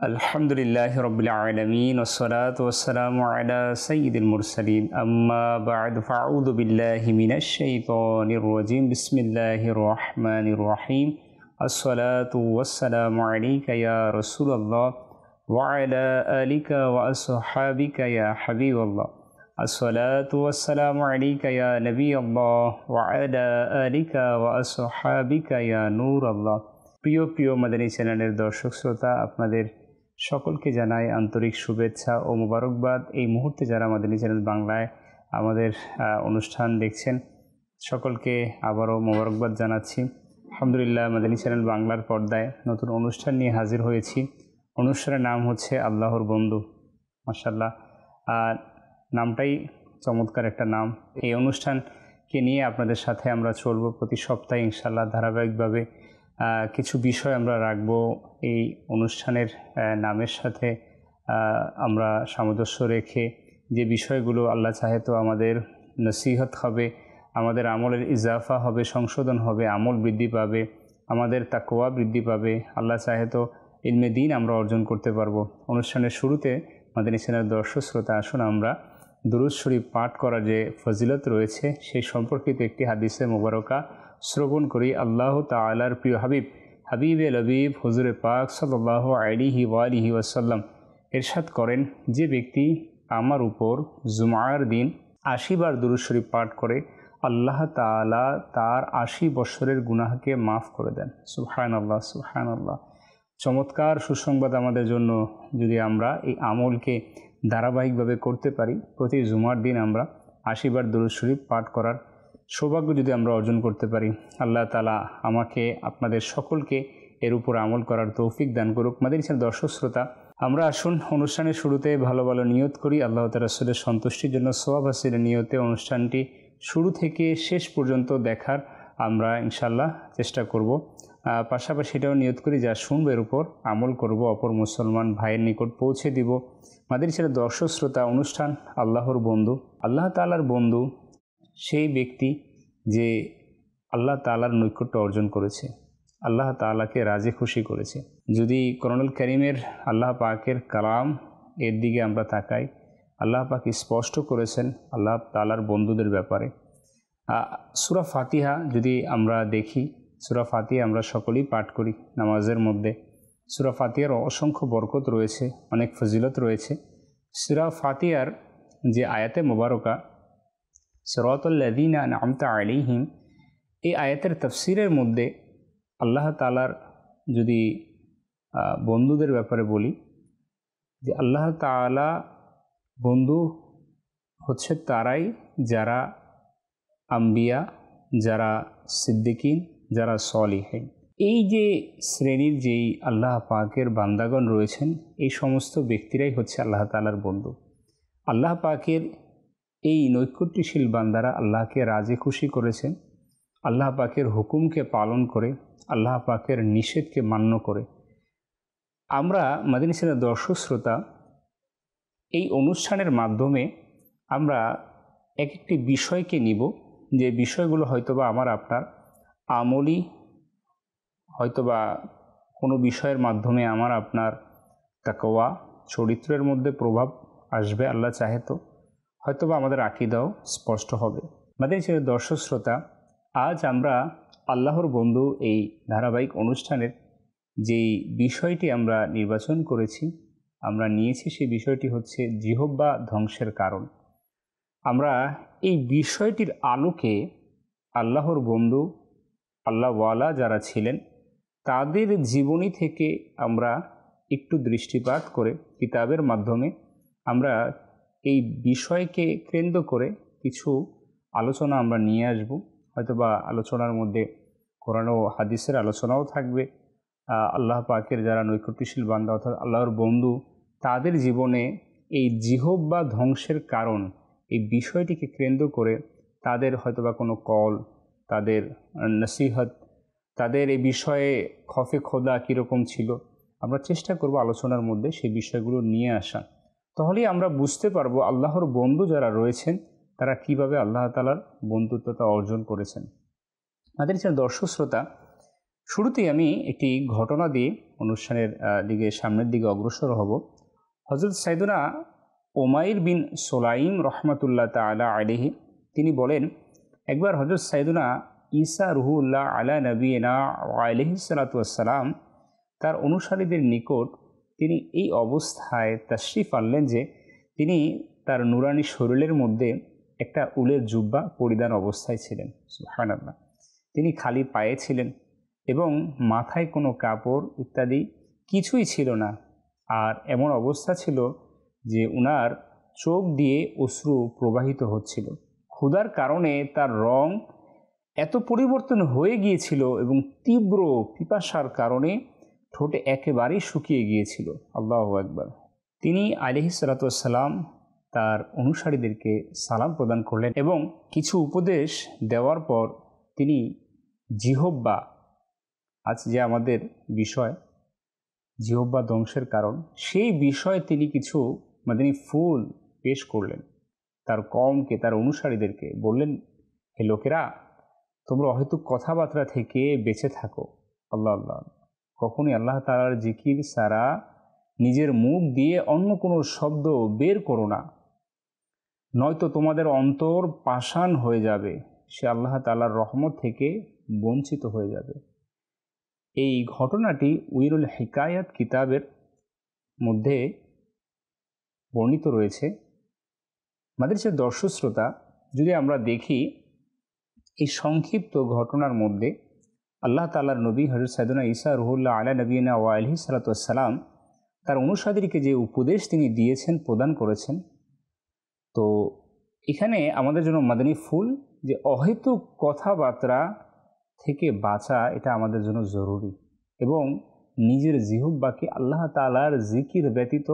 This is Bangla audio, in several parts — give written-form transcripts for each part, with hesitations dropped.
আলহামদুলিল্লাহ রবিল আলমিন ওসলাত ওসালাম আলা সঈদুল মুরসালিন আম্মা বা'দ ফাউযু বিল্লাহি মিনাশ শাইতানির রাজিম বিসমিল্লাহির রহমানির রহিম আসসালাতু ওয়াসসালামু আলাইকা ইয়া রাসূলুল্লাহ ওয়া আলা আলিকা ওয়া আসহাবিকা ইয়া হাবিবাল্লাহ আসসালাতু ওয়াসসালামু আলাইকা ইয়া নবিয়াল্লাহ ওয়া আলা আলিকা ওয়া আসহাবিকা ইয়া নূরাল্লাহ। প্রিয় মাদানী চ্যানেলের দর্শক শ্রোতা, আপনাদের সকলকে জানাই আন্তরিক শুভেচ্ছা ও মোবারকবাদ। এই মুহূর্তে যারা মাদানী চ্যানেল বাংলায় আমাদের অনুষ্ঠান দেখছেন, সকলকে আবারও মোবারকবাদ জানাচ্ছি। আলহামদুলিল্লাহ, মাদানী চ্যানেল বাংলার পর্দায় নতুন অনুষ্ঠান নিয়ে হাজির হয়েছি। অনুষ্ঠানের নাম হচ্ছে আল্লাহর বন্ধু। মাশাআল্লাহ, নামটাই চমৎকার একটা নাম। এই অনুষ্ঠানকে নিয়ে আপনাদের সাথে আমরা চলব প্রতি সপ্তাহে ইনশাআল্লাহ। ধারাবাহিকভাবে কিছু বিষয় আমরা রাখব এই অনুষ্ঠানের নামের সাথে। আমরা সামঞ্জস্য রেখে যে বিষয়গুলো আল্লাহ চাহে তো আমাদের নসিহত হবে, আমাদের আমলের ইজাফা হবে, সংশোধন হবে, আমল বৃদ্ধি পাবে, আমাদের তাকওয়া বৃদ্ধি পাবে। আল্লাহ চাহে তো ইলমে দ্বীন আমরা অর্জন করতে পারবো। অনুষ্ঠানের শুরুতে মাদানী চ্যানেলের দর্শক শ্রোতা, আসুন আমরা দুরূদ শরীফ পাঠ করার যে ফজিলত রয়েছে সেই সম্পর্কিত একটি হাদিসে মোবারকা শ্রবণ করি। আল্লাহ তাআলার প্রিয় হাবিবে লবিব হুজুরে পাক সাল্লাল্লাহু আলাইহি ওয়া আলিহি ওয়াসাল্লাম ইরশাদ করেন, যে ব্যক্তি আমার উপর জুমার দিন ৮০ বার দুরূদ শরীফ পাঠ করে, আল্লাহ তাআলা তার ৮০ বছরের গুনাহকে মাফ করে দেন। সুবহানাল্লাহ, সুবহানাল্লাহ। চমৎকার সুসংবাদ আমাদের জন্য। যদি আমরা এই আমলকে ধারাবাহিকভাবে করতে পারি, প্রতি জুমার দিন আমরা ৮০ বার দুরূদ শরীফ পাঠ করার সৌভাগ্য যদি আমরা অর্জন করতে পারি, আল্লাহ তাআলা আমাকে আপনাদের সকলকে এর উপর আমল করার তৌফিক দান করুক। মাদানী চ্যানেল দর্শক শ্রোতা, আমরা আসুন অনুষ্ঠানের শুরুতে ভালো ভালো নিয়ত করি। আল্লাহ তাআলা রাসূলের সন্তুষ্টির জন্য সওয়াব হাসিলের নিয়তে অনুষ্ঠানটি শুরু থেকে শেষ পর্যন্ত দেখার আমরা ইনশাআল্লাহ চেষ্টা করব। পাশাপাশি এটাও নিয়ত করি যা শুনবো এর উপর আমল করব, অপর মুসলমান ভাইয়ের নিকট পৌঁছে দিব। মাদানী চ্যানেল দর্শক শ্রোতা, অনুষ্ঠান আল্লাহর বন্ধু। আল্লাহ তাআলার বন্ধু সেই ব্যক্তি যে আল্লাহ তাআলার নৈকট্য অর্জন করেছে, আল্লাহ তাআলাকে রাজি খুশি করেছে। যদি কোরআনুল কারীমের আল্লাহ পাকের কালাম এর দিকে আমরা তাকাই, আল্লাহ পাক স্পষ্ট করেছেন আল্লাহ তাআলার বন্ধুদের ব্যাপারে। সূরা ফাতিহা যদি আমরা দেখি, সূরা ফাতিহা আমরা সকলেই পাঠ করি নামাজের মধ্যে। সূরা ফাতিহার অসংখ্য বরকত রয়েছে, অনেক ফজিলত রয়েছে। সূরা ফাতিহার যে আয়াতে মোবারকা সিরাতাল্লাযীনা আনআমতা আলাইহিম, এই আয়াতের তাফসীরের মধ্যে আল্লাহ তাআলার যদি বন্ধুদের ব্যাপারে বলি, যে আল্লাহ তাআলা বন্ধু হচ্ছে তারাই যারা আম্বিয়া, যারা সিদ্দিকিন, যারা সলিহিন। এই যে শ্রেণীর যেই আল্লাহ পাকের বান্দাগণ রয়েছেন, এই সমস্ত ব্যক্তিরাই হচ্ছে আল্লাহ তাআলার বন্ধু। আল্লাহ পাকের এই নৈকট্যশীল বান্দারা আল্লাহকে রাজি খুশি করেছেন, আল্লাহ পাকের হুকুমকে পালন করে, আল্লাহ পাকের নিষেধকে মান্য করে। আমরা মাদানী চ্যানেলের দর্শক শ্রোতা, এই অনুষ্ঠানের মাধ্যমে আমরা এক একটি বিষয়কে নিব, যে বিষয়গুলো হয়তোবা আমার আপনার আমলি, হয়তোবা কোনো বিষয়ের মাধ্যমে আমার আপনার তাকওয়া চরিত্রের মধ্যে প্রভাব আসবে, আল্লাহ চাহে তো হয়তোবা আমাদের আকীদাও স্পষ্ট হবে। মাদানী চ্যানেলের দর্শক শ্রোতা, আজ আমরা আল্লাহর বন্ধু এই ধারাবাহিক অনুষ্ঠানের যেই বিষয়টি আমরা নির্বাচন করেছি, আমরা নিয়েছি, সেই বিষয়টি হচ্ছে জিহ্বা ধ্বংসের কারণ। আমরা এই বিষয়টির আলোকে আল্লাহর বন্ধু, আল্লাহওয়ালা যারা ছিলেন তাদের জীবনী থেকে আমরা একটু দৃষ্টিপাত করে কিতাবের মাধ্যমে আমরা এই বিষয়কে কেন্দ্র করে কিছু আলোচনা আমরা নিয়ে আসব। হয়তোবা আলোচনার মধ্যে কোরআন ও হাদিসের আলোচনাও থাকবে। আল্লাহ পাকের যারা নৈকট্যশীল বান্দা অর্থাৎ আল্লাহর বন্ধু, তাদের জীবনে এই জিহ্বা ধ্বংসের কারণ, এই বিষয়টিকে কেন্দ্র করে তাদের হয়তোবা কোনো কল, তাদের নসিহত, তাদের এই বিষয়ে খফে খোদা কীরকম ছিল, আমরা চেষ্টা করব আলোচনার মধ্যে সেই বিষয়গুলো নিয়ে আসা। তাহলেই আমরা বুঝতে পারবো আল্লাহর বন্ধু যারা রয়েছেন তারা কিভাবে আল্লাহ তাআলার বন্ধুত্বতা অর্জন করেছেন। আমাদের দর্শক শ্রোতা, শুরুতেই আমি একটি ঘটনা দিয়ে অনুষ্ঠানের সামনের দিকে অগ্রসর হব। হযরত সাইয়েদনা উমাইর বিন সুলাইম রহমাতুল্লাহ তাআলা আলাইহি তিনি বলেন, একবার হযরত সাইয়েদনা ঈসা রুহুল্লাহ আলা নবিয়িনা ওয়া আলাইহিস সালাতু ওয়াসসালাম তার অনুসারীদের নিকট তিনি এই অবস্থায় তাশরিফ আনলেন যে তিনি তার নুরানি শরীরের মধ্যে একটা উলের জুব্বা পরিধান অবস্থায় ছিলেন। সুবহানাল্লাহ। তিনি খালি পায়ে ছিলেন এবং মাথায় কোনো কাপড় ইত্যাদি কিছুই ছিল না। আর এমন অবস্থা ছিল যে উনার চোখ দিয়ে অশ্রু প্রবাহিত হচ্ছিল। ক্ষুধার কারণে তার রং এত পরিবর্তন হয়ে গিয়েছিল এবং তীব্র পিপাসার কারণে ঠোঁটে একেবারেই শুকিয়ে গিয়েছিল। আল্লাহু আকবার। তিনি আলাইহিস সালাতু ওয়াসসালাম তার অনুসারীদেরকে সালাম প্রদান করলেন এবং কিছু উপদেশ দেওয়ার পর তিনি জিহব্বা, আজ যে আমাদের বিষয় জিহব্বা ধ্বংসের কারণ, সেই বিষয়ে তিনি কিছু মাদানী ফুল পেশ করলেন তার কওমকে, তার অনুসারীদেরকে। বললেন, হে লোকেরা, তোমরা অহেতুক কথাবার্তা থেকে বেঁচে থাকো। আল্লাহ আল্লাহ, কখনই আল্লাহ তাআলার জিকির ছাড়া নিজের মুখ দিয়ে অন্য কোনো শব্দ বের করো না, নয়তো তোমাদের অন্তর পাষাণ হয়ে যাবে, সে আল্লাহ তাআলার রহমত থেকে বঞ্চিত হয়ে যাবে। এই ঘটনাটি উইরুল হিকায়াত কিতাবের মধ্যে বর্ণিত রয়েছে। আমাদের যে দর্শক শ্রোতা, যদি আমরা দেখি এই সংক্ষিপ্ত ঘটনার মধ্যে আল্লাহ তাআলার নবী হযরত সাইয়েদনা ঈসা রুহুল্লাহ আলা নবিয়িনা ওয়া আলাইহিস সালাতু ওয়াসসালাম তার অনুসারীদেরকে যে উপদেশ তিনি দিয়েছেন, প্রদান করেছেন, তো এখানে আমাদের জন্য মাদানী ফুল যে অহেতুক কথাবার্তা থেকে বাঁচা, এটা আমাদের জন্য জরুরি। এবং নিজের জিহ্বাকে আল্লাহ তাআলার জিকির ব্যতীত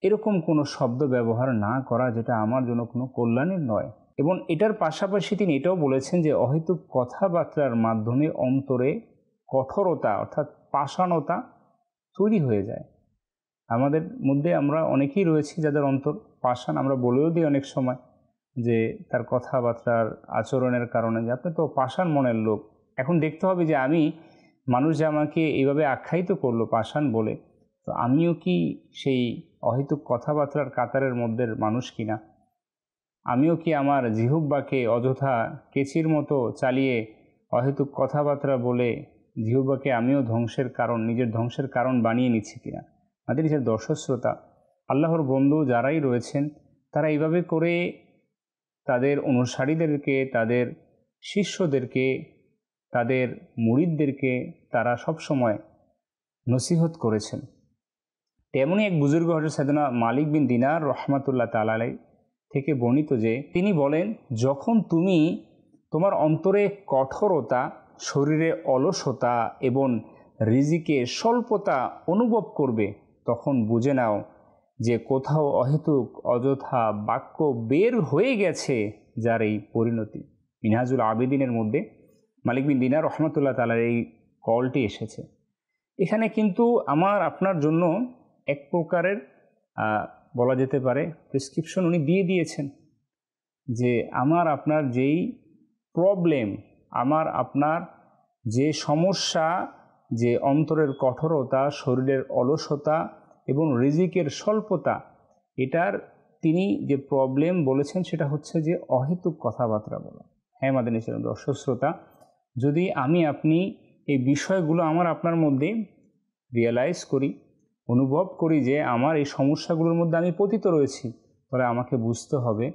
এরকম কোনো শব্দ ব্যবহার না করা যেটা আমার জন্য কোনো কল্যাণের নয়। এবং এটার পাশাপাশি তিনি এটাও বলেছেন যে অহেতুক কথাবার্তার মাধ্যমে অন্তরে কঠোরতা অর্থাৎ পাষাণতা তৈরি হয়ে যায়। আমাদের মধ্যে আমরা অনেকেই রয়েছি যাদের অন্তর পাষাণ। আমরা বলেও দিই অনেক সময় যে তার কথাবার্তার আচরণের কারণে যে আপনি তো পাষাণ মনের লোক। এখন দেখতে হবে যে মানুষ যে আমাকে এইভাবে আখ্যায়িত করলো পাষাণ বলে, তো আমিও কি সেই অহেতুক কথাবার্তার কাতারের মধ্যে মানুষ কিনা? আমিও কি আমার জিহ্বাকে অযথা কেচির মতো চালিয়ে অহেতুক কথাবার্তা বলে জিহ্বাকে আমিও নিজের ধ্বংসের কারণ বানিয়ে নিচ্ছি কিনা? আমাদের যে দর্শক শ্রোতা, আল্লাহর বন্ধু যারাই রয়েছেন, তারা এইভাবে করে তাদের অনুসারীদেরকে, তাদের শিষ্যদেরকে, তাদের মুরিদদেরকে তারা সবসময় নসিহত করেছেন। তেমনই এক বুজুর্গ হযরত সাইয়েদনা মালিক বিন দিনার রহমাতুল্লাহ তাআলা আলাইহি থেকে বর্ণিত যে তিনি বলেন, যখন তুমি তোমার অন্তরে কঠোরতা, শরীরে অলসতা এবং রিজিকে স্বল্পতা অনুভব করবে, তখন বুঝে নাও যে কোথাও অহেতুক অযথা বাক্য বের হয়ে গেছে, যার এই পরিণতি। মিনহাজুল আবেদিনের মধ্যে মালিক বিন দিনার রহমাতুল্লাহ তাআলার এই কলটি এসেছে। এখানে কিন্তু আমার আপনার জন্য এক প্রকারের বলা যেতে পারে প্রেসক্রিপশন উনি দিয়ে দিয়েছেন যে আমার আপনার যেই প্রবলেম, আমার আপনার যে সমস্যা, যে অন্তরের কঠোরতা, শরীরের অলসতা এবং রিজিকের স্বল্পতা, এটার তিনি যে প্রবলেম বলেছেন সেটা হচ্ছে যে অহেতুক কথাবার্তা বলা। হ্যাঁ মাদানী দর্শক শ্রোতা, যদি আপনি এই বিষয়গুলো আমার আপনার মধ্যে রিয়েলাইজ করি, অনুভব করি যে আমার এই সমস্যাগুলোর মধ্যে আমি পতিত রয়েছি, তাহলে আমাকে বুঝতে হবে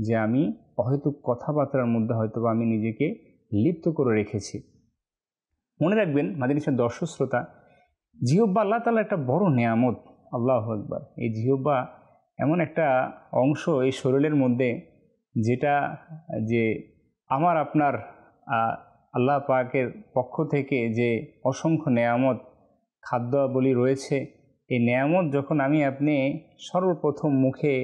যে আমি অহেতুক কথাবার্তার মধ্যে হয়তো আমি নিজেকে লিপ্ত করে রেখেছি। মনে রাখবেন মাদানী দর্শক শ্রোতা, জিহ্বা আল্লাহ তাআলার একটা বড় নেয়ামত। আল্লাহু আকবার। এই জিহ্বা এমন একটা অংশ এই শরীরের মধ্যে যেটা যে আমার আপনার আল্লাহ পাকের পক্ষ থেকে যে অসংখ্য নেয়ামত খাদ্যাবলী রয়েছে, এই নেয়ামত যখন আপনি সর্বপ্রথম মুখে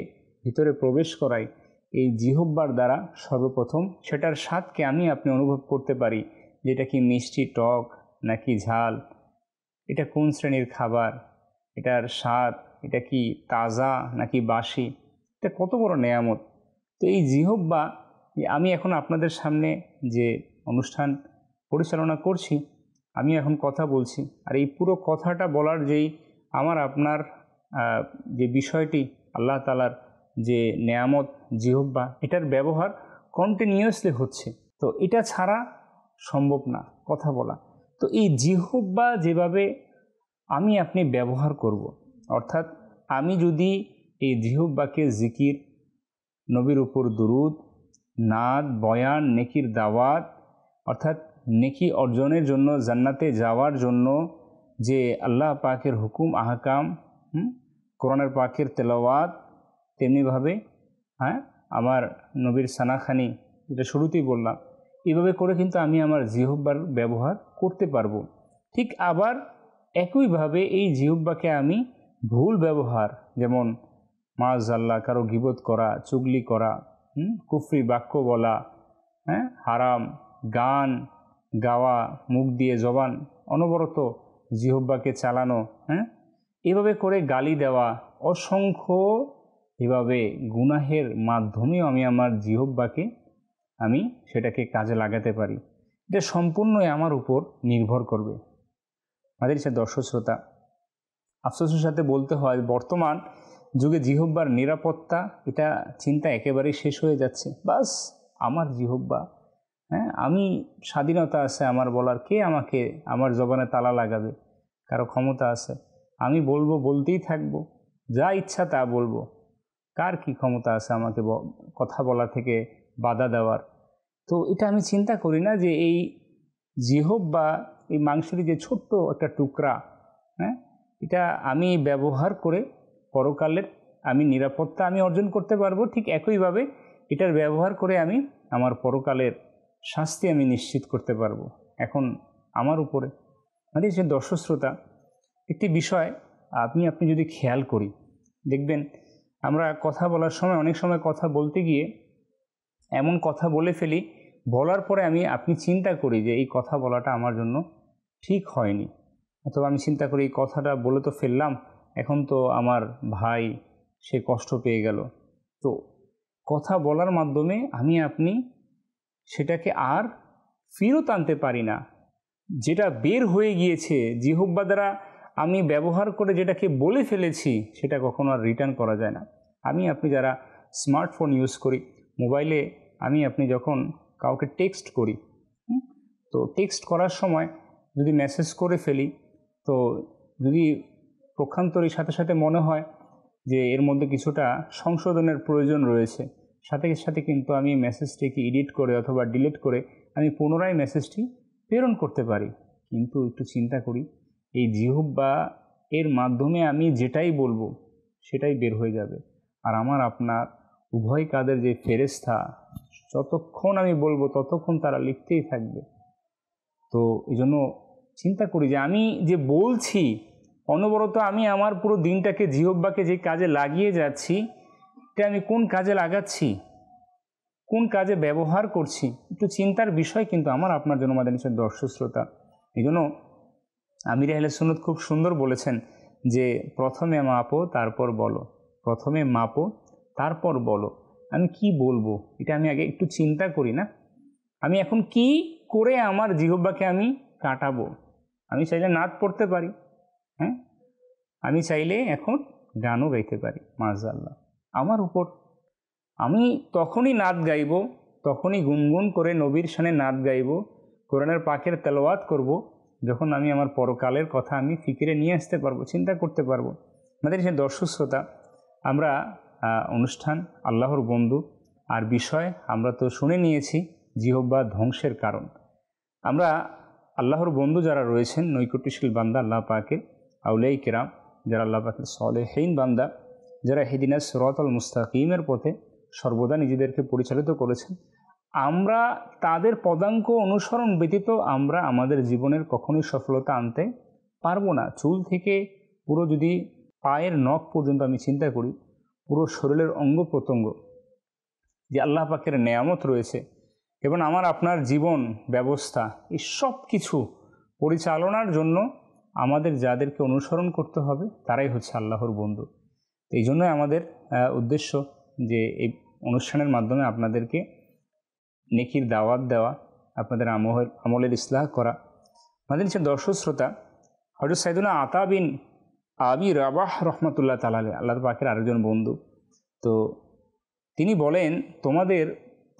ভিতরে প্রবেশ করাই, এই জিহ্বার দ্বারা সর্বপ্রথম সেটার স্বাদকে আপনি অনুভব করতে পারি, যেটা কি মিষ্টি, টক নাকি ঝাল, এটা কোন শ্রেণীর খাবার, এটার স্বাদ, এটা কি তাজা নাকি বাসি, এটা কত বড় নেয়ামত। তো এই জিহ্বা আমি এখন আপনাদের সামনে যে অনুষ্ঠান পরিচালনা করছি, আমি এখন কথা বলছি, আর এই পুরো কথাটা বলার যেই আমার আপনার যে বিষয়টি আল্লাহ তাআলার যে নেয়ামত জিহ্বা, এটার ব্যবহার কন্টিনিউয়াসলি হচ্ছে। তো এটা ছাড়া সম্ভব না কথা বলা। তো এই জিহ্বা যেভাবে আমি আপনি ব্যবহার করব, অর্থাৎ আমি যদি এই জিহ্বাকে জিকির, নবীর উপর দুরুদ, নাদ, বয়ান, নেকির দাওয়াত, অর্থাৎ নেকি অর্জনের জন্য, জান্নাতে যাওয়ার জন্য যে আল্লাহ পাকের হুকুম আহকাম, কোরআনের পাকের তেলাওয়াত, তেমনিভাবে আমার নবীর সানাখানি, যেটা শুরুতেই বললাম, এইভাবে করে কিন্তু আমি আমার জিহ্বার ব্যবহার করতে পারবো। ঠিক আবার একইভাবে এই জিহ্বাকে আমি ভুল ব্যবহার, যেমন মাআযাল্লাহ কারো গীবত করা, চুগলি করা, কুফরি বাক্য বলা, হারাম গান গাওয়া, মুখ দিয়ে জবান অনবরত জিহ্বাকে চালানো, এভাবে করে গালি দেওয়া, অসংখ্য এভাবে গুনাহের মাধ্যমেও আমি আমার জিহ্বাকে আমি সেটাকে কাজে লাগাতে পারি। এটা সম্পূর্ণই আমার উপর নির্ভর করবে। আমাদের সে দর্শক শ্রোতা, আফসোসের সাথে বলতে হয়, বর্তমান যুগে জিহ্বার নিরাপত্তা, এটা চিন্তা একেবারেই শেষ হয়ে যাচ্ছে। বাস আমার জিহ্বা, আমি স্বাধীনতা আছে আমার বলার, কে আমাকে আমার জবানে তালা লাগাবে? কারো ক্ষমতা আছে? আমি বলবো, বলতেই থাকবো, যা ইচ্ছা তা বলবো। কার কি ক্ষমতা আছে আমাকে কথা বলা থেকে বাধা দেওয়ার? তো এটা আমি চিন্তা করি না যে এই জিহ্বা, এই মাংসের যে ছোট্ট একটা টুকরা, এটা আমি ব্যবহার করে পরকালের আমি নিরাপত্তা আমি অর্জন করতে পারবো। ঠিক একইভাবে এটার ব্যবহার করে আমি আমার পরকালের শাস্তি আমি নিশ্চিত করতে পারবো। এখন আমার উপরে। মানে যে দর্শক শ্রোতা, একটি বিষয় আপনি যদি খেয়াল করি, দেখবেন আমরা কথা বলার সময় অনেক সময় কথা বলতে গিয়ে এমন কথা বলে ফেলি, বলার পরে আপনি চিন্তা করি যে এই কথা বলাটা আমার জন্য ঠিক হয়নি, অথবা আমি চিন্তা করি এই কথাটা বলে তো ফেললাম, এখন তো আমার ভাই সে কষ্ট পেয়ে গেল। তো কথা বলার মাধ্যমে আপনি সেটাকে আর ফেরত আনতে পারি না। যেটা বের হয়ে গিয়েছে জিহ্বা দ্বারা আমি ব্যবহার করে যেটাকে বলে ফেলেছি, সেটা কখনো আর রিটার্ন করা যায় না। আপনি যারা স্মার্টফোন ইউজ করি, মোবাইলে আপনি যখন কাউকে টেক্সট করি, তো টেক্সট করার সময় যদি মেসেজ করে ফেলি, তো যদি পক্ষান্তরের সাথে সাথে মনে হয় যে এর মধ্যে কিছুটা সংশোধনের প্রয়োজন রয়েছে, সাথে সাথে কিন্তু আমি মেসেজটিকে এডিট করে অথবা ডিলিট করে আমি পুনরায় মেসেজটি প্রেরণ করতে পারি। কিন্তু একটু চিন্তা করি, এই জিহ্বা এর মাধ্যমে আমি যেটাই বলবো সেটাই বের হয়ে যাবে, আর আমার আপনার উভয় কাদের যে ফেরেশতা, যতক্ষণ আমি বলবো ততক্ষণ তারা লিখতেই থাকবে। তো এই জন্য চিন্তা করি যে আমি যে বলছি অনবরত, আমি আমার পুরো দিনটাকে জিহ্বাকে যে কাজে লাগিয়ে যাচ্ছি, এটা আমি কোন কাজে লাগাচ্ছি, কোন কাজে ব্যবহার করছি, একটু চিন্তার বিষয় কিন্তু আমার আপনার জন্য, আমাদের নিশ্চয় দর্শক শ্রোতা। এই জন্য আমির আহলে সুন্নাত খুব সুন্দর বলেছেন যে প্রথমে মাপো তারপর বলো, প্রথমে মাপো তারপর বলো। আমি কি বলবো এটা আমি আগে একটু চিন্তা করি না, আমি এখন কি করে আমার জিহ্বাকে আমি কাটাবো। আমি চাইলে নাত পড়তে পারি, আমি চাইলে এখন গানও গাইতে পারি, মাশাআল্লাহ আমার উপর। আমি তখনই নাত গাইব, তখনই গুনগুন করে নবীর শানে নাত গাইব, কোরআনের পাকের তেলাওয়াত করব, যখন আমি আমার পরকালের কথা আমি ফিকিরে নিয়ে আসতে পারবো, চিন্তা করতে পারবো। আমাদের সে দর্শক শ্রোতা, আমরা অনুষ্ঠান আল্লাহর বন্ধু আর বিষয় আমরা তো শুনে নিয়েছি, জিহ্বা ধ্বংসের কারণ। আমরা আল্লাহর বন্ধু যারা রয়েছেন, নৈকট্যশীল বান্দা আল্লাহ পাকের, আউলিয়া কিরাম যারা আল্লাহ পাকের সালেহীন বান্দা, যারা হিদিনাস সিরাতাল মুস্তাকিমের পথে সর্বদা নিজেদেরকে পরিচালিত করেছেন, আমরা তাদের পদাঙ্ক অনুসরণ ব্যতীত আমরা আমাদের জীবনের কখনোই সফলতা আনতে পারবো না। চুল থেকে পুরো যদি পায়ের নখ পর্যন্ত আমি চিন্তা করি, পুরো শরীরের অঙ্গ প্রত্যঙ্গ যে আল্লাহ পাকের নেয়ামত রয়েছে, এবং আমার আপনার জীবন ব্যবস্থা, এই সব কিছু পরিচালনার জন্য আমাদের যাদেরকে অনুসরণ করতে হবে তারাই হচ্ছে আল্লাহর বন্ধু। এই জন্যই আমাদের উদ্দেশ্য যে এই অনুষ্ঠানের মাধ্যমে আপনাদেরকে নেকির দাওয়াত দেওয়া, আপনাদের আমলের ইসলাহ করা, আমাদের দর্শক শ্রোতা, হযরত সাইয়েদুনা আতা বিন আবি রাবাহ রহমতুল্লাহ তাআলা আলাইহি, আল্লাহ পাকের আরেকজন বন্ধু, তো তিনি বলেন, তোমাদের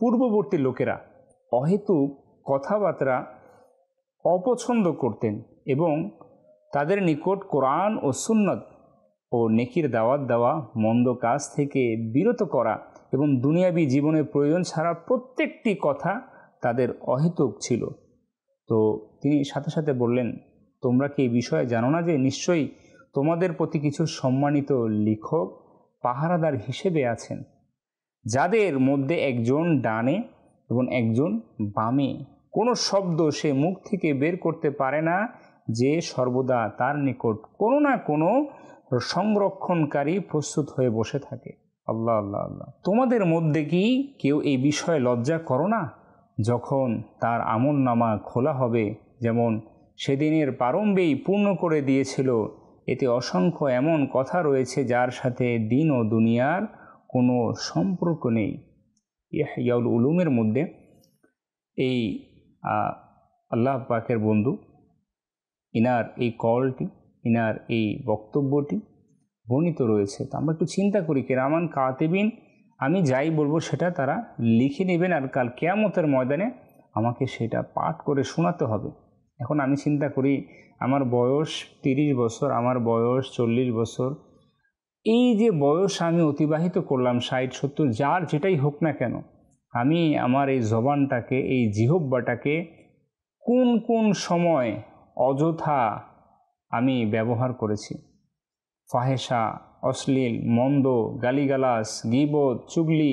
পূর্ববর্তী লোকেরা অহেতুক কথাবার্তা অপছন্দ করতেন এবং তাদের নিকট কোরআন ও সুন্নত ও নেকির দাওয়াত দেওয়া, মন্দ কাজ থেকে বিরত করা এবং দুনিয়াবী জীবনের প্রয়োজন ছাড়া প্রত্যেকটি কথা তাদের অহেতুক ছিল। তো তিনি সাথে সাথে বললেন, তোমরা কি এই বিষয়ে জানো না যে নিশ্চয়ই তোমাদের প্রতি কিছু সম্মানিত লেখক পাহারাদার হিসেবে আছেন, যাদের মধ্যে একজন ডানে এবং একজন বামে, কোনো শব্দ সে মুখ থেকে বের করতে পারে না, যে সর্বদা তার নিকট কোনো না কোনো সংরক্ষণকারী প্রস্তুত হয়ে বসে থাকে। আল্লাহ আল্লাহ আল্লাহ। তোমাদের মধ্যে কি কেউ এই বিষয়ে লজ্জা করো না, যখন তার আমলনামা খোলা হবে, যেমন সেদিনের প্রারম্ভেই পূর্ণ করে দিয়েছিল। এতে অসংখ্য এমন কথা রয়েছে যার সাথে দিন ও দুনিয়ার কোনো সম্পর্ক নেই। ইহইয়াউল উলুমের মধ্যে এই আল্লাহ পাকের বন্ধু ইনার এই কলটি, ইনার এই বক্তব্যটি বর্ণিত রয়েছে। তো আমরা একটু চিন্তা করি, কিরামান কাতিবিন, আমি যাই বলবো সেটা তারা লিখে নেবেন আর কাল কিয়ামতের ময়দানে আমাকে সেটা পাঠ করে শোনাতে হবে। এখন আমি চিন্তা করি, আমার বয়স 30 বছর, আমার বয়স 40 বছর, এই যে বয়স আমি অতিবাহিত করলাম 60-70, যার যেটাই হোক না কেন, আমি আমার এই জবানটাকে, এই জিহ্বাটাকে কোন কোন সময় অযথা আমি ব্যবহার করেছি। ফাহেসা, অশ্লীল, মন্দ, গালিগালাজ, গীবত, চুগলি,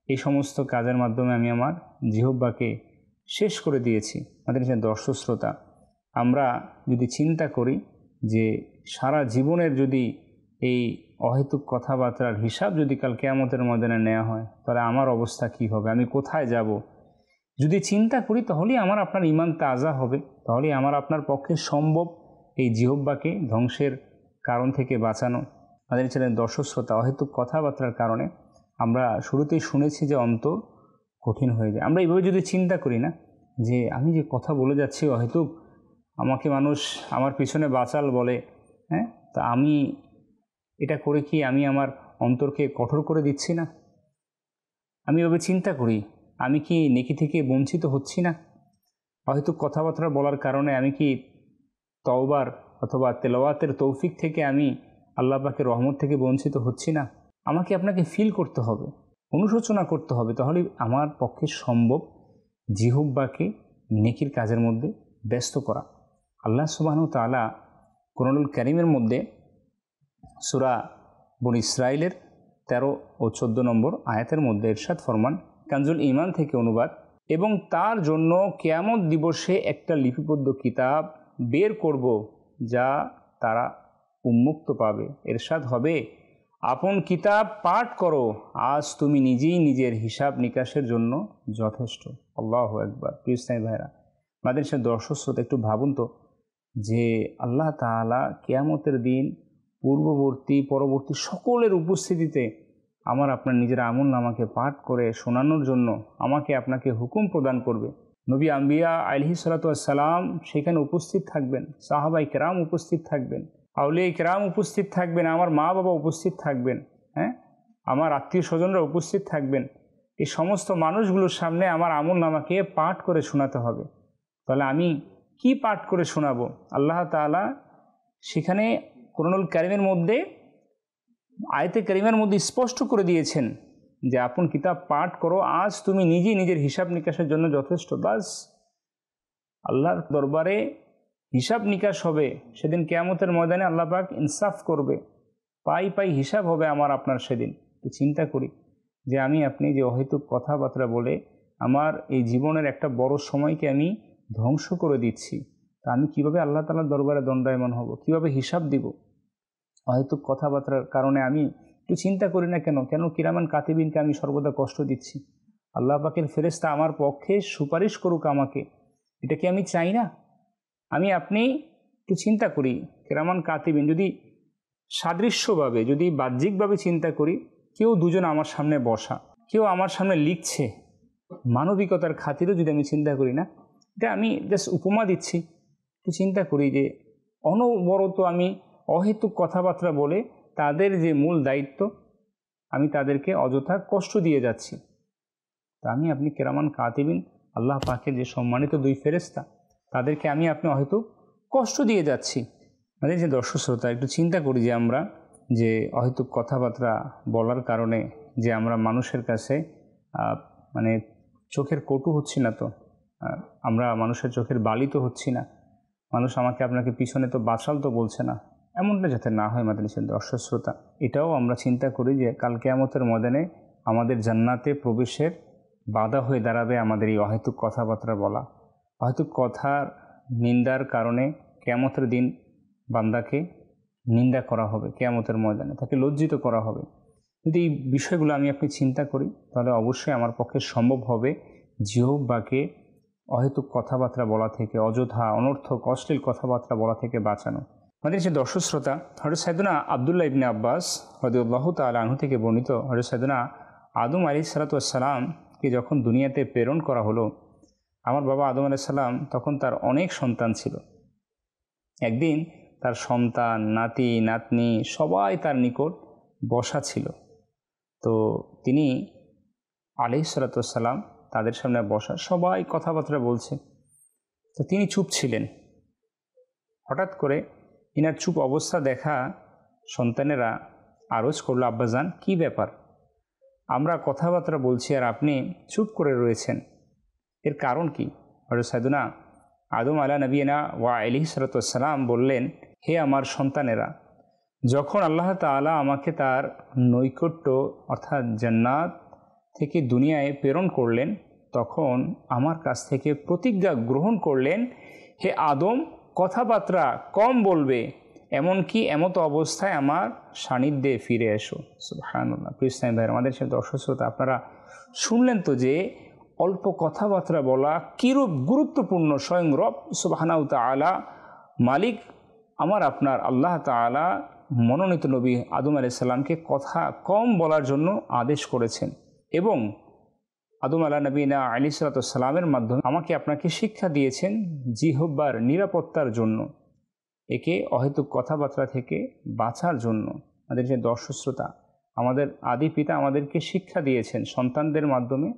এই সমস্ত কাজের মাধ্যমে আমি আমার জিহ্বাকে শেষ করে দিয়েছি। আমাদের দর্শক শ্রোতা, আমরা যদি চিন্তা করি যে সারা জীবনের যদি এই অহেতুক কথাবার্তার হিসাব যদি কাল কিয়ামতের ময়দানে নেওয়া হয়, তাহলে আমার অবস্থা কী হবে, আমি কোথায় যাব? যদি চিন্তা করি তাহলেই আমার আপনার ঈমান তাজা হবে, তাহলেই আমার আপনার পক্ষে সম্ভব এই জিহ্বাকে ধ্বংসের কারণ থেকে বাঁচানো। আমাদের চ্যানেল দর্শক শ্রোতা, অহেতুক কথাবার্তার কারণে আমরা শুরুতেই শুনেছি যে অন্তর কঠিন হয়ে যায়। আমরা এইভাবে যদি চিন্তা করি না, যে আমি যে কথা বলে যাচ্ছি অহেতুক, আমাকে মানুষ আমার পিছনে বাচাল বলে, হ্যাঁ, তা আমি এটা করে কি আমি আমার অন্তরকে কঠোর করে দিচ্ছি না? আমি এভাবে চিন্তা করি, আমি কি নেকি থেকে বঞ্চিত হচ্ছি না? অহেতুক কথাবার্তা বলার কারণে আমি কি তওবার অথবা তেলাওয়াতের তৌফিক থেকে আমি আল্লাহ পাকের রহমত থেকে বঞ্চিত হচ্ছি না? আমাকে আপনাকে ফিল করতে হবে, অনুশোচনা করতে হবে, তাহলে আমার পক্ষে সম্ভব জিহ্বাকে নেকির কাজের মধ্যে ব্যস্ত করা। আল্লাহ সুবহানাহু ওয়া তাআলা কোরআনুল কারীমের মধ্যে সূরা বনী ইসরাঈলের 13 ও 14 নম্বর আয়াতের মধ্যে ইরশাদ ফরমান, কানজুল ঈমান থেকে অনুবাদ, এবং তার জন্য কিয়ামত দিবসে একটা লিপিবদ্ধ কিতাব বের করব যা তারা উন্মুক্ত পাবে। ইরশাদ হবে, আপন কিতাব পাঠ করো, আজ তুমি নিজেই নিজের হিসাব নিকাশের জন্য যথেষ্ট। আল্লাহু আকবার। প্রিয় ইসলামী ভাইরা, আমাদের সে দর্শক শ্রোতা, একটু ভাবুন তো যে আল্লাহ তাআলা কিয়ামতের দিন পূর্ববর্তী পরবর্তী সকলের উপস্থিতিতে আমার আপনার নিজের আমলনামাকে পাঠ করে শোনানোর জন্য আমাকে আপনাকে হুকুম প্রদান করবে। নবী আম্বিয়া আলাইহিস সালাতু ওয়াস সালাম সেখানে উপস্থিত থাকবেন, সাহাবায়ে কেরাম উপস্থিত থাকবেন, আউলিয়া কেরাম উপস্থিত থাকবেন, আমার মা বাবা উপস্থিত থাকবেন, হ্যাঁ, আমার আত্মীয় স্বজনরা উপস্থিত থাকবেন। এই সমস্ত মানুষগুলোর সামনে আমার আমলনামাকে পাঠ করে শোনাতে হবে। তাহলে আমি কি পাঠ করে শোনাবো? আল্লাহ তাআলা সেখানে কোরআনুল কারীমের মধ্যে, আয়াতে কারিমার মধ্যে স্পষ্ট করে দিয়েছেন যে আপন কিতাব পাঠ করো, আজ তুমি নিজেই নিজের হিসাব নিকাশের জন্য যথেষ্ট। বাস আল্লাহর দরবারে হিসাব নিকাশ হবে, সেদিন কিয়ামতের ময়দানে আল্লাহ পাক ইনসাফ করবে, পাই পাই হিসাব হবে আমার আপনার সেদিন। তো চিন্তা করি যে আমি আপনি যে অহেতুক কথাবার্তা বলে আমার এই জীবনের একটা বড় সময়কে আমি ধ্বংস করে দিচ্ছি, তা আমি কিভাবে আল্লাহ তাআলার দরবারে দণ্ডায়মান হব, কিভাবে হিসাব দিব? অহেতুক কথাবার্তার কারণে আমি একটু চিন্তা করি না কেন কিরামান কাতিবিনকে আমি সর্বদা কষ্ট দিচ্ছি? আল্লাহ পাকের ফেরেশতা আমার পক্ষে সুপারিশ করুক আমাকে, এটা কি আমি চাই না? আমি আপনি একটু চিন্তা করি, কিরামান কাতিবিন যদি সাদৃশ্যভাবে, যদি বাহ্যিকভাবে চিন্তা করি, কেউ দুজন আমার সামনে বসা, কেউ আমার সামনে লিখছে, মানবিকতার খাতিরও যদি আমি চিন্তা করি না, এটা আমি জাস্ট উপমা দিচ্ছি, একটু চিন্তা করি যে অনবরত আমি অহেতুক কথাবার্তা বলে তাদের যে মূল দায়িত্ব, আমি তাদেরকে অযথা কষ্ট দিয়ে যাচ্ছি। তা আমি আপনি কেরামান কাতিবিন, আল্লাহ পাকের যে সম্মানিত দুই ফেরেশতা, তাদেরকে আমি আপনি অহেতুক কষ্ট দিয়ে যাচ্ছি। মানে যে দর্শক শ্রোতা, একটু চিন্তা করি যে আমরা যে অহেতুক কথাবার্তা বলার কারণে যে আমরা মানুষের কাছে মানে চোখের কটু হচ্ছি না, তো আমরা মানুষের চোখের বালি তো হচ্ছি না, মানুষ আমাকে আপনাকে পিছনে তো বাচাল তো বলছে না, এমনটা যাতে না হয় মাদ্রাসার দর্শক শ্রোতা। এটাও আমরা চিন্তা করি যে কাল কিয়ামতের ময়দানে আমাদের জান্নাতে প্রবেশের বাধা হয়ে দাঁড়াবে আমাদের এই অহেতুক কথাবার্তা বলা। অহেতুক কথার নিন্দার কারণে কিয়ামতের দিন বান্দাকে নিন্দা করা হবে, কিয়ামতের ময়দানে তাকে লজ্জিত করা হবে। যদি এই বিষয়গুলো আমি আপনি চিন্তা করি, তাহলে অবশ্যই আমার পক্ষে সম্ভব হবে জিহ্বাকে অহেতুক কথাবার্তা বলা থেকে, অযথা অনর্থক অশ্লীল কথাবার্তা বলা থেকে বাঁচানো। আমাদের যে দর্শক শ্রোতা, হযরত সাইয়েদনা আব্দুল্লাহ ইবনে আব্বাস রাদিয়াল্লাহু তাআলা আনহু থেকে বর্ণিত, হযরত সাইয়েদনা আদম আলাইহিস সালাতু ওয়াস সালামকে যখন দুনিয়াতে প্রেরণ করা হলো, আমার বাবা আদম আলাইহিস সালাম তখন তার অনেক সন্তান ছিল। একদিন তার সন্তান, নাতি নাতনি সবাই তার নিকট বসা ছিল। তো তিনি আলাইহিস সালাতু ওয়াস সালাম তাদের সামনে বসা, সবাই কথাবার্তা বলছে, তো তিনি চুপ ছিলেন। হঠাৎ করে ইনার চুপ অবস্থা দেখা সন্তানেরা আরজ করল, আব্বাজান কি ব্যাপার, আমরা কথাবার্তা বলছি আর আপনি চুপ করে রয়েছেন, এর কারণ কি? হযরত সাইয়েদনা আদম আলা নবিয়িনা ওয়া আলাইহিস সালাতু ওয়াস সালাম বললেন, হে আমার সন্তানেরা, যখন আল্লাহ তাআলা আমাকে তার নৈকট্য অর্থাৎ জান্নাত থেকে দুনিয়ায় প্রেরণ করলেন, তখন আমার কাছ থেকে প্রতিজ্ঞা গ্রহণ করলেন, হে আদম কথাবার্তা কম বলবে, এমনকি এমতো অবস্থায় আমার সান্নিধ্যে ফিরে এসো। সুবহানাল্লাহ। প্রিয় ইসলামী ভাই, আমাদের সাথে দর্শক শ্রোতা, আপনারা শুনলেন তো যে অল্প কথাবার্তা বলা কীরূপ গুরুত্বপূর্ণ। স্বয়ং রব সুবহানাহু তাআলা মালিক আমার আপনার আল্লাহ তাআলা মনোনীত নবী আদম আলাইহিস সালামকে কথা কম বলার জন্য আদেশ করেছেন, এবং আদম আলা নবীনা আলাইহিস সালাতু ওয়াস সালামের মাধ্যমে আমাকে আপনাকে শিক্ষা দিয়েছেন জিহ্বার নিরাপত্তার জন্য, একে অহেতুক কথাবার্তা থেকে বাঁচার জন্য। আমাদের যে দর্শক শ্রোতা, আমাদের আদি পিতা আমাদেরকে শিক্ষা দিয়েছেন সন্তানদের মাধ্যমে,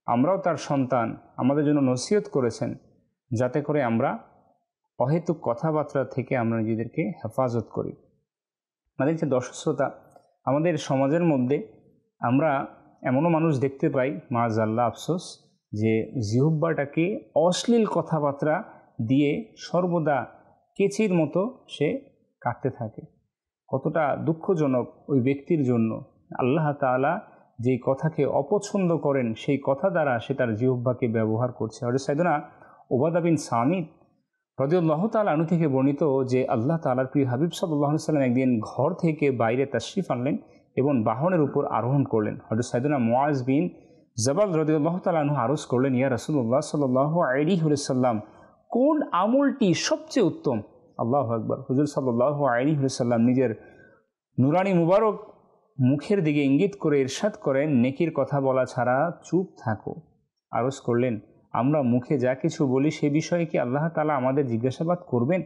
আমরাও তার সন্তান, আমাদের জন্য নসিহত করেছেন যাতে করে আমরা অহেতুক কথাবার্তা থেকে আমরা নিজেদেরকে হেফাজত করি। আমাদের যে দর্শক শ্রোতা, আমাদের সমাজের মধ্যে আমরা এমনও মানুষ দেখতে পাই, মাআযাল্লাহ আফসোস, যে জিহ্বাটাকে অশ্লীল কথাবার্তা দিয়ে সর্বদা কেচির মতো সে কাটতে থাকে। কতটা দুঃখজনক ওই ব্যক্তির জন্য। আল্লাহ তাআলা যেই কথাকে অপছন্দ করেন সেই কথা দ্বারা সে তার জিহ্বাকে ব্যবহার করছে। হযরত সাইয়েদনা উবাদা বিন সামিত রাদিয়াল্লাহু তাআলা আনহু থেকে বর্ণিত যে আল্লাহ তাআলার প্রিয় হাবিব সাল্লাল্লাহু আলাইহি ওয়াসাল্লাম একদিন ঘর থেকে বাইরে তাশরিফ আনলেন এবং বাহনের উপর আরোহণ করলেন। হযরত সাইয়েদনা মুআজ বিন জাবাল রাদিয়াল্লাহু তাআলা আনহু আরজ করলেন, ইয়া রাসূলুল্লাহ সাল্লাল্লাহু আলাইহি ওয়াসাল্লাম, কোন আমলটি সবচেয়ে উত্তম? আল্লাহু আকবার। হুজুর সাল্লাল্লাহু আলাইহি ওয়াসাল্লাম নিজের নুরানি মুবারক মুখের দিকে ইঙ্গিত করে ইরশাদ করেন, নেকির কথা বলা ছাড়া চুপ থাকো। আরজ করলেন, আমরা মুখে যা কিছু বলি সে বিষয়ে কি আল্লাহ তাআলা আমাদের জিজ্ঞাসাবাদ করবেন?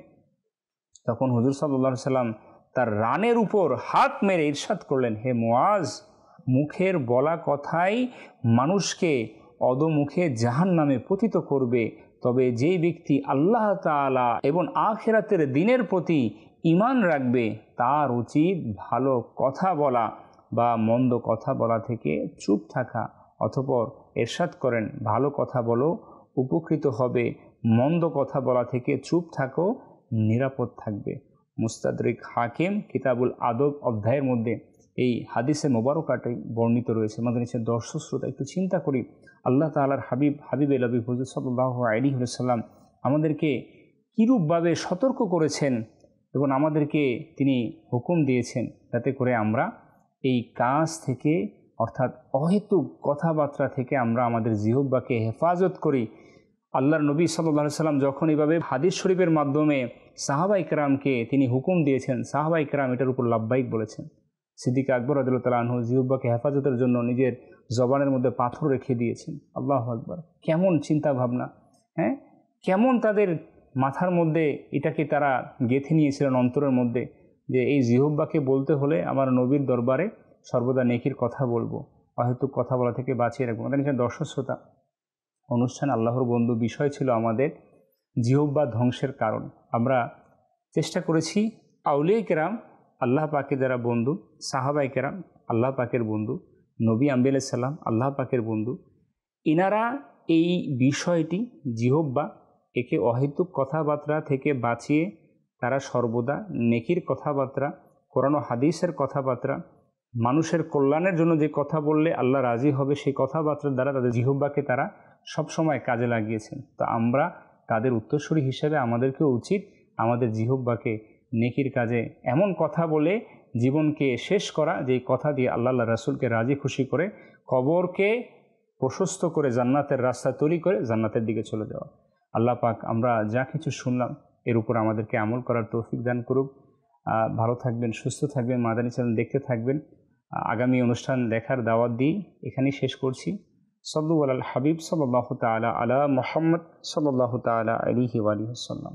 তখন হুজুর সাল্লাল্লাহু আলাইহি ওয়াসাল্লাম তার রানের উপর হাত মেরে ইরশাদ করলেন, হে মুআজ, মুখের বলা কথাই মানুষকে অদমুখে জাহান্নামে পতিত করবে, তবে যেই ব্যক্তি আল্লাহ তাআলা এবং আখিরাতের দিনের প্রতি ঈমান রাখবে তার উচিত ভালো কথা বলা বা মন্দ কথা বলা থেকে চুপ থাকা। অতঃপর ইরশাদ করেন, ভালো কথা বলো, উপকৃত হবে, মন্দ কথা বলা থেকে চুপ থাকো, নিরাপদ থাকবে। মুস্তাদরিক হাকিম কিতাবুল আদব অধ্যায়ের মধ্যে এই হাদিসে মোবারকাটি বর্ণিত রয়েছে। আমাদের নিচে দর্শক শ্রোতা, একটু চিন্তা করি, আল্লাহ তাআলার হাবিবে নবী হুজুর সাল্লাল্লাহু আলাইহি ওয়াসাল্লাম আমাদেরকে কীরূপভাবে সতর্ক করেছেন এবং আমাদেরকে তিনি হুকুম দিয়েছেন যাতে করে আমরা এই কাজ থেকে অর্থাৎ অহেতুক কথাবার্তা থেকে আমরা আমাদের জিহ্বাকে হেফাজত করি। আল্লাহর নবী সাল্লাল্লাহু আলাইহি ওয়াসাল্লাম যখন এইভাবে হাদিস শরীফের মাধ্যমে সাহাবায়ে কেরামকে তিনি হুকুম দিয়েছেন, সাহাবায়ে কেরাম এটার উপর লাব্বাইক বলেছেন। সিদ্দিক আকবর রাদিয়াল্লাহু তাআলা আনহু জিহ্বাকে হেফাজতের জন্য নিজের জবানের মধ্যে পাথর রেখে দিয়েছেন। আল্লাহু আকবার। কেমন চিন্তা ভাবনা, হ্যাঁ, কেমন তাদের মাথার মধ্যে এটাকে তারা গেঁথে নিয়েছিলেন অন্তরের মধ্যে যে এই জিহ্বাকে বলতে হলে আমার নবীর দরবারে সর্বদা নেকির কথা বলবো, অহেতুক কথা বলা থেকে বাঁচিয়ে রাখবো। আমাদের এখানে দর্শক শ্রোতা, অনুষ্ঠান আল্লাহর বন্ধু বিষয় ছিল আমাদের জিহ্বা ধ্বংসের কারণ। আমরা চেষ্টা করেছি আউলিয়া কেরাম আল্লাহ পাকের যারা বন্ধু, সাহাবায়ে কেরাম আল্লাহ পাকের বন্ধু, নবী আম্বিয়া আলাইহিস সালাম আল্লাহ পাকের বন্ধু, ইনারা এই বিষয়টি জিহ্বা একে অহেতুক কথাবার্তা থেকে বাঁচিয়ে তারা সর্বদা নেকির কথাবার্তা, কোরআন ও হাদিসের কথাবার্তা, মানুষের কল্যাণের জন্য যে কথা বললে আল্লাহ রাজি হবে সেই কথাবার্তার দ্বারা তাদের জিহ্বাকে তারা সবসময় কাজে লাগিয়েছেন। তো আমরা তাদের উত্তরসূরি হিসেবে আমাদেরকেও উচিত আমাদের জিহ্বাকে নেকির কাজে এমন কথা বলে জীবনকে শেষ করা যেই কথা দিয়ে আল্লাহ রাসূলকে রাজি খুশি করে কবরকে প্রশস্ত করে জান্নাতের রাস্তা তৈরি করে জান্নাতের দিকে চলে যাওয়া। আল্লাহ পাক আমরা যা কিছু শুনলাম এর উপর আমাদেরকে আমল করার তৌফিক দান করুক। ভালো থাকবেন, সুস্থ থাকবেন, মাদানী চ্যানেল দেখতে থাকবেন। আগামী অনুষ্ঠান দেখার দাওয়াত দিই এখানেই শেষ করছি। সাল্লু আলাল হাবিব সাল্লাল্লাহু তাআলা আলা মুহাম্মদ সাল্লাল্লাহু তাআলা আলাইহি ওয়া আলিহি ওয়াসাল্লাম।